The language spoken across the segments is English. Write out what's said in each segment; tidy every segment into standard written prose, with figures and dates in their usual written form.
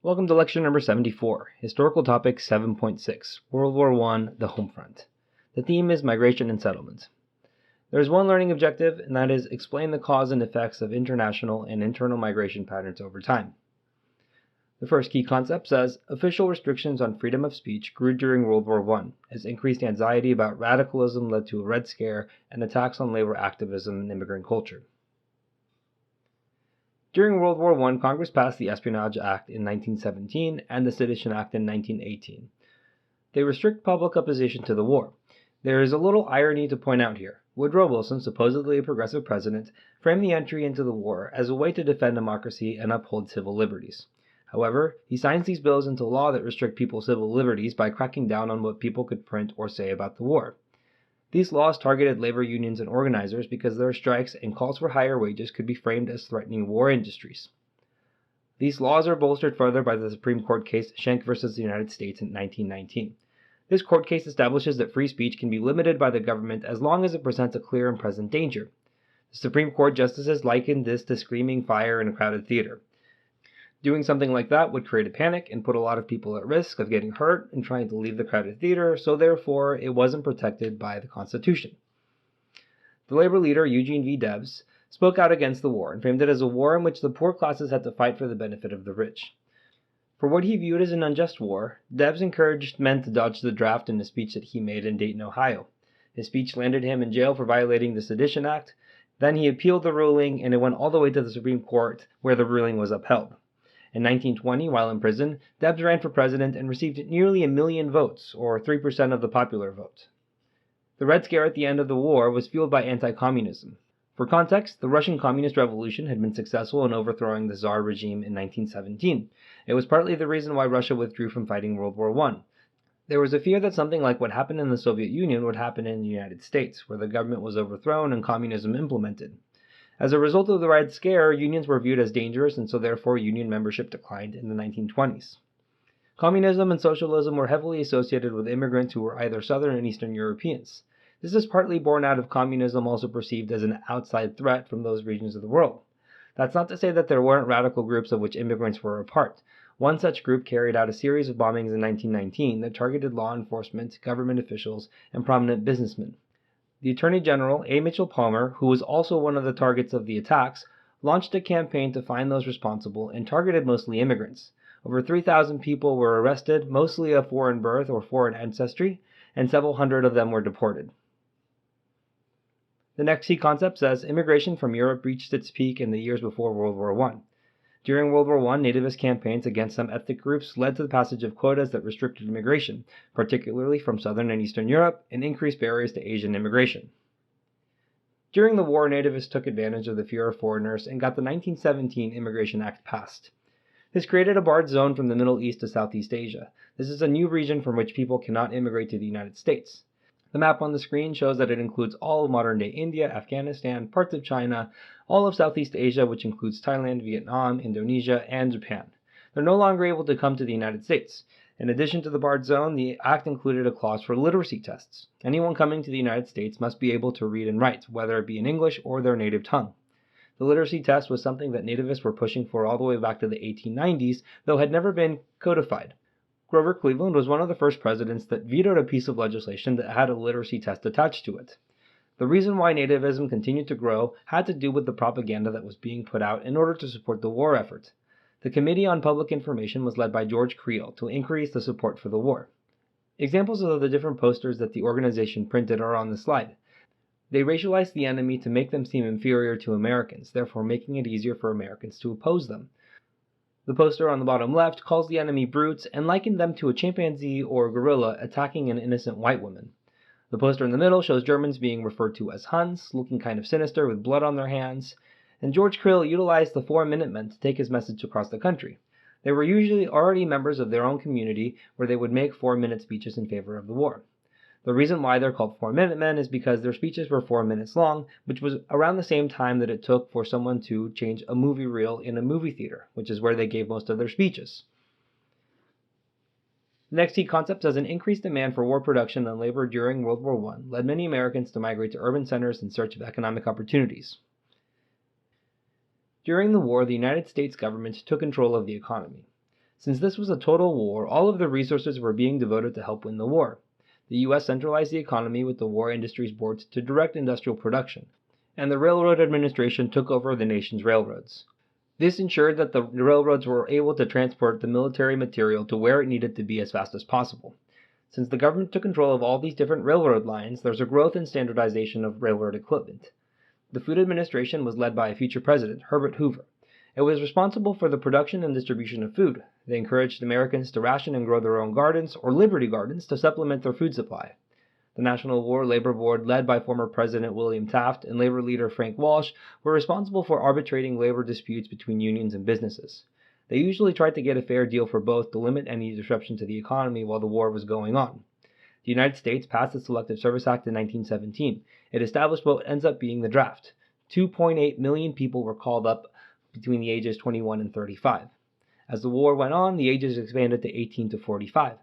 Welcome to lecture number 74, Historical Topic 7.6, World War I, the Home Front. The theme is Migration and Settlement. There is one learning objective, and that is explain the cause and effects of international and internal migration patterns over time. The first key concept says, official restrictions on freedom of speech grew during World War I, as increased anxiety about radicalism led to a Red Scare and attacks on labor activism and immigrant culture. During World War I, Congress passed the Espionage Act in 1917 and the Sedition Act in 1918. They restrict public opposition to the war. There is a little irony to point out here. Woodrow Wilson, supposedly a progressive president, framed the entry into the war as a way to defend democracy and uphold civil liberties. However, he signs these bills into law that restrict people's civil liberties by cracking down on what people could print or say about the war. These laws targeted labor unions and organizers because their strikes and calls for higher wages could be framed as threatening war industries. These laws are bolstered further by the Supreme Court case Schenck v. the United States in 1919. This court case establishes that free speech can be limited by the government as long as it presents a clear and present danger. The Supreme Court justices likened this to screaming fire in a crowded theater. Doing something like that would create a panic and put a lot of people at risk of getting hurt and trying to leave the crowded theater, so therefore it wasn't protected by the Constitution. The labor leader Eugene V. Debs spoke out against the war and framed it as a war in which the poor classes had to fight for the benefit of the rich. For what he viewed as an unjust war, Debs encouraged men to dodge the draft in a speech that he made in Dayton, Ohio. His speech landed him in jail for violating the Sedition Act. Then he appealed the ruling, and it went all the way to the Supreme Court, where the ruling was upheld. In 1920, while in prison, Debs ran for president and received nearly 1 million votes, or 3% of the popular vote. The Red Scare at the end of the war was fueled by anti-communism. For context, the Russian Communist Revolution had been successful in overthrowing the Tsar regime in 1917. It was partly the reason why Russia withdrew from fighting World War I. There was a fear that something like what happened in the Soviet Union would happen in the United States, where the government was overthrown and communism implemented. As a result of the Red Scare, unions were viewed as dangerous, and so therefore union membership declined in the 1920s. Communism and socialism were heavily associated with immigrants who were either Southern and Eastern Europeans. This is partly born out of communism also perceived as an outside threat from those regions of the world. That's not to say that there weren't radical groups of which immigrants were a part. One such group carried out a series of bombings in 1919 that targeted law enforcement, government officials, and prominent businessmen. The Attorney General, A. Mitchell Palmer, who was also one of the targets of the attacks, launched a campaign to find those responsible and targeted mostly immigrants. Over 3,000 people were arrested, mostly of foreign birth or foreign ancestry, and several hundred of them were deported. The next key concept says immigration from Europe reached its peak in the years before World War I. During World War I, nativist campaigns against some ethnic groups led to the passage of quotas that restricted immigration, particularly from Southern and Eastern Europe, and increased barriers to Asian immigration. During the war, nativists took advantage of the fear of foreigners and got the 1917 Immigration Act passed. This created a barred zone from the Middle East to Southeast Asia. This is a new region from which people cannot immigrate to the United States. The map on the screen shows that it includes all of modern-day India, Afghanistan, parts of China, all of Southeast Asia, which includes Thailand, Vietnam, Indonesia, and Japan. They're no longer able to come to the United States. In addition to the barred zone, the Act included a clause for literacy tests. Anyone coming to the United States must be able to read and write, whether it be in English or their native tongue. The literacy test was something that nativists were pushing for all the way back to the 1890s, though had never been codified. Grover Cleveland was one of the first presidents that vetoed a piece of legislation that had a literacy test attached to it. The reason why nativism continued to grow had to do with the propaganda that was being put out in order to support the war effort. The Committee on Public Information was led by George Creel to increase the support for the war. Examples of the different posters that the organization printed are on the slide. They racialized the enemy to make them seem inferior to Americans, therefore making it easier for Americans to oppose them. The poster on the bottom left calls the enemy brutes and likened them to a chimpanzee or gorilla attacking an innocent white woman. The poster in the middle shows Germans being referred to as Huns, looking kind of sinister with blood on their hands, and George Creel utilized the 4 Minutemen to take his message across the country. They were usually already members of their own community where they would make 4-minute speeches in favor of the war. The reason why they're called 4 Minutemen is because their speeches were 4 minutes long, which was around the same time that it took for someone to change a movie reel in a movie theater, which is where they gave most of their speeches. The next key concept says an increased demand for war production and labor during World War I led many Americans to migrate to urban centers in search of economic opportunities. During the war, the United States government took control of the economy. Since this was a total war, all of the resources were being devoted to help win the war. The U.S. centralized the economy with the War Industries Board to direct industrial production, and the Railroad Administration took over the nation's railroads. This ensured that the railroads were able to transport the military material to where it needed to be as fast as possible. Since the government took control of all these different railroad lines, there was a growth in standardization of railroad equipment. The Food Administration was led by a future president, Herbert Hoover. It was responsible for the production and distribution of food. They encouraged Americans to ration and grow their own gardens, or Liberty Gardens, to supplement their food supply. The National War Labor Board, led by former President William Taft and labor leader Frank Walsh, were responsible for arbitrating labor disputes between unions and businesses. They usually tried to get a fair deal for both to limit any disruption to the economy while the war was going on. The United States passed the Selective Service Act in 1917. It established what ends up being the draft. 2.8 million people were called up between the ages 21 and 35. As the war went on, the ages expanded to 18 to 45.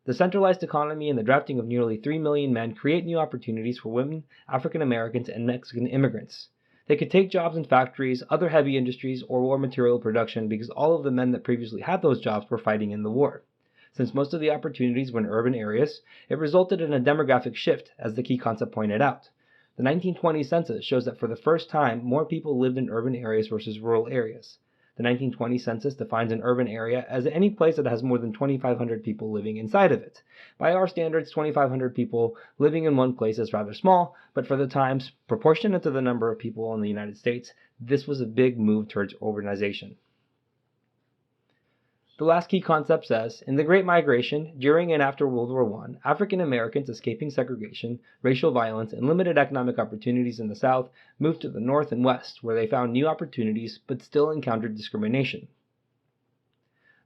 The centralized economy and the drafting of nearly 3 million men create new opportunities for women, African Americans, and Mexican immigrants. They could take jobs in factories, other heavy industries, or war material production because all of the men that previously had those jobs were fighting in the war. Since most of the opportunities were in urban areas, it resulted in a demographic shift, as the key concept pointed out. The 1920 census shows that for the first time, more people lived in urban areas versus rural areas. The 1920 census defines an urban area as any place that has more than 2,500 people living inside of it. By our standards, 2,500 people living in one place is rather small, but for the times, proportionate to the number of people in the United States, this was a big move towards urbanization. The last key concept says, in the Great Migration, during and after World War I, African Americans escaping segregation, racial violence, and limited economic opportunities in the South moved to the North and West, where they found new opportunities but still encountered discrimination.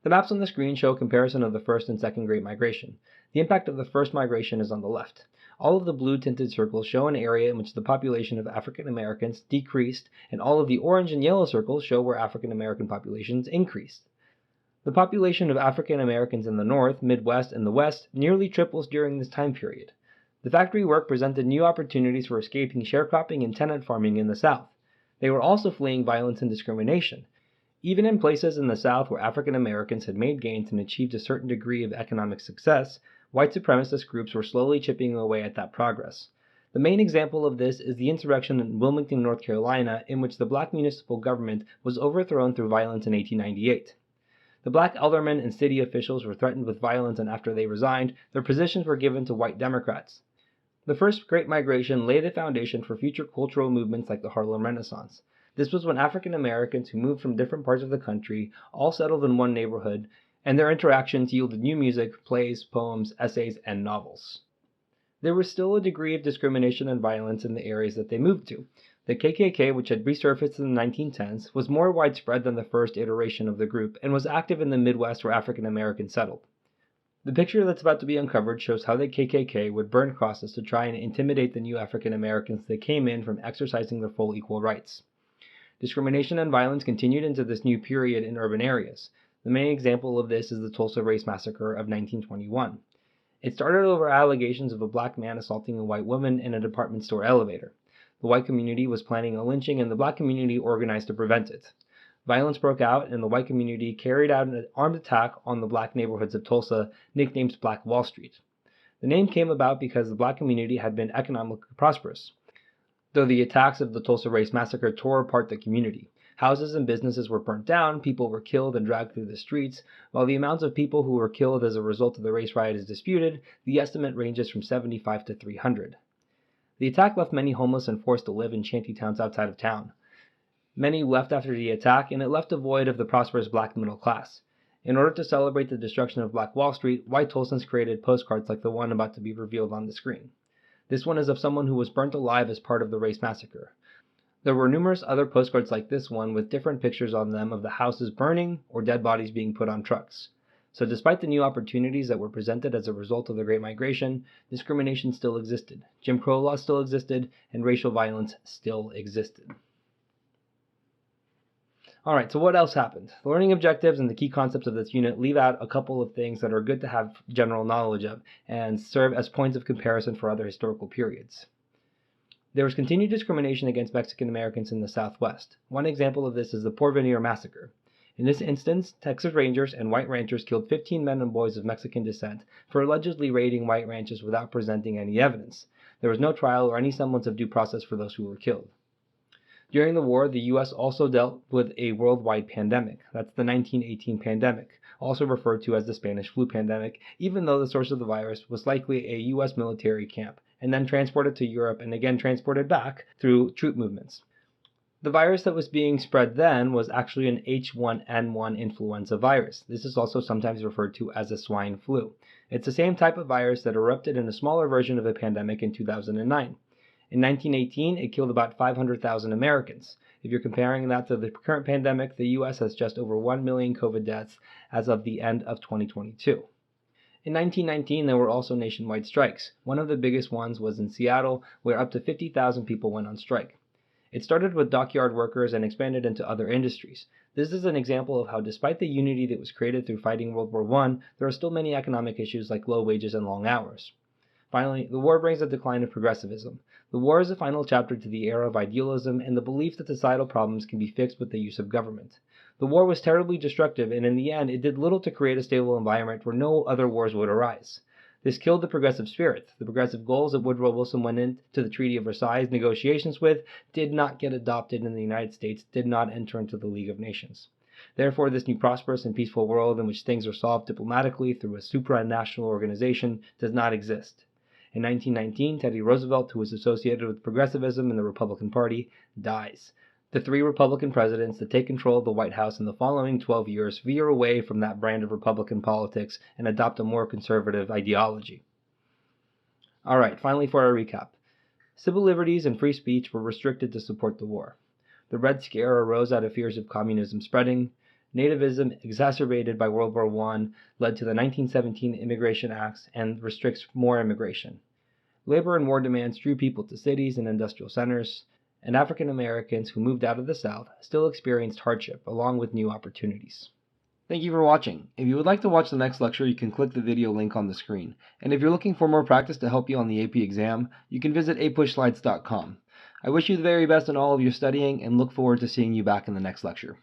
The maps on the screen show a comparison of the first and second Great Migration. The impact of the first migration is on the left. All of the blue-tinted circles show an area in which the population of African Americans decreased, and all of the orange and yellow circles show where African American populations increased. The population of African Americans in the North, Midwest, and the West nearly triples during this time period. The factory work presented new opportunities for escaping sharecropping and tenant farming in the South. They were also fleeing violence and discrimination. Even in places in the South where African Americans had made gains and achieved a certain degree of economic success, white supremacist groups were slowly chipping away at that progress. The main example of this is the insurrection in Wilmington, North Carolina, in which the black municipal government was overthrown through violence in 1898. The black aldermen and city officials were threatened with violence, and after they resigned, their positions were given to white Democrats. The first Great Migration laid the foundation for future cultural movements like the Harlem Renaissance. This was when African Americans who moved from different parts of the country all settled in one neighborhood, and their interactions yielded new music, plays, poems, essays, and novels. There was still a degree of discrimination and violence in the areas that they moved to. The KKK, which had resurfaced in the 1910s, was more widespread than the first iteration of the group and was active in the Midwest where African Americans settled. The picture that's about to be uncovered shows how the KKK would burn crosses to try and intimidate the new African Americans that came in from exercising their full equal rights. Discrimination and violence continued into this new period in urban areas. The main example of this is the Tulsa Race Massacre of 1921. It started over allegations of a black man assaulting a white woman in a department store elevator. The white community was planning a lynching, and the black community organized to prevent it. Violence broke out, and the white community carried out an armed attack on the black neighborhoods of Tulsa, nicknamed Black Wall Street. The name came about because the black community had been economically prosperous, though the attacks of the Tulsa Race Massacre tore apart the community. Houses and businesses were burnt down, people were killed and dragged through the streets. While the amounts of people who were killed as a result of the race riot is disputed, the estimate ranges from 75 to 300. The attack left many homeless and forced to live in shanty towns outside of town. Many left after the attack, and it left a void of the prosperous black middle class. In order to celebrate the destruction of Black Wall Street, white Tulsans created postcards like the one about to be revealed on the screen. This one is of someone who was burnt alive as part of the race massacre. There were numerous other postcards like this one with different pictures on them of the houses burning or dead bodies being put on trucks. So despite the new opportunities that were presented as a result of the Great Migration, discrimination still existed, Jim Crow laws still existed, and racial violence still existed. Alright, so what else happened? The learning objectives and the key concepts of this unit leave out a couple of things that are good to have general knowledge of and serve as points of comparison for other historical periods. There was continued discrimination against Mexican Americans in the Southwest. One example of this is the Porvenir Massacre. In this instance, Texas Rangers and white ranchers killed 15 men and boys of Mexican descent for allegedly raiding white ranches without presenting any evidence. There was no trial or any semblance of due process for those who were killed. During the war, the U.S. also dealt with a worldwide pandemic. That's the 1918 pandemic, also referred to as the Spanish flu pandemic, even though the source of the virus was likely a U.S. military camp, and then transported to Europe and again transported back through troop movements. The virus that was being spread then was actually an H1N1 influenza virus. This is also sometimes referred to as a swine flu. It's the same type of virus that erupted in a smaller version of a pandemic in 2009. In 1918, it killed about 500,000 Americans. If you're comparing that to the current pandemic, the U.S. has just over 1 million COVID deaths as of the end of 2022. In 1919, there were also nationwide strikes. One of the biggest ones was in Seattle, where up to 50,000 people went on strike. It started with dockyard workers and expanded into other industries. This is an example of how, despite the unity that was created through fighting World War I, there are still many economic issues like low wages and long hours. Finally, the war brings a decline of progressivism. The war is a final chapter to the era of idealism and the belief that societal problems can be fixed with the use of government. The war was terribly destructive, and in the end, it did little to create a stable environment where no other wars would arise. This killed the progressive spirit. The progressive goals that Woodrow Wilson went into the Treaty of Versailles negotiations with did not get adopted, and the United States did not enter into the League of Nations. Therefore, this new prosperous and peaceful world in which things are solved diplomatically through a supranational organization does not exist. In 1919, Teddy Roosevelt, who was associated with progressivism in the Republican Party, dies. The three Republican presidents that take control of the White House in the following 12 years veer away from that brand of Republican politics and adopt a more conservative ideology. Alright, finally for our recap. Civil liberties and free speech were restricted to support the war. The Red Scare arose out of fears of communism spreading. Nativism, exacerbated by World War I, led to the 1917 Immigration Acts and restricts more immigration. Labor and war demands drew people to cities and industrial centers, and African Americans who moved out of the South still experienced hardship along with new opportunities. Thank you for watching. If you would like to watch the next lecture, you can click the video link on the screen. And if you're looking for more practice to help you on the AP exam, you can visit apushslides.com. I wish you the very best in all of your studying and look forward to seeing you back in the next lecture.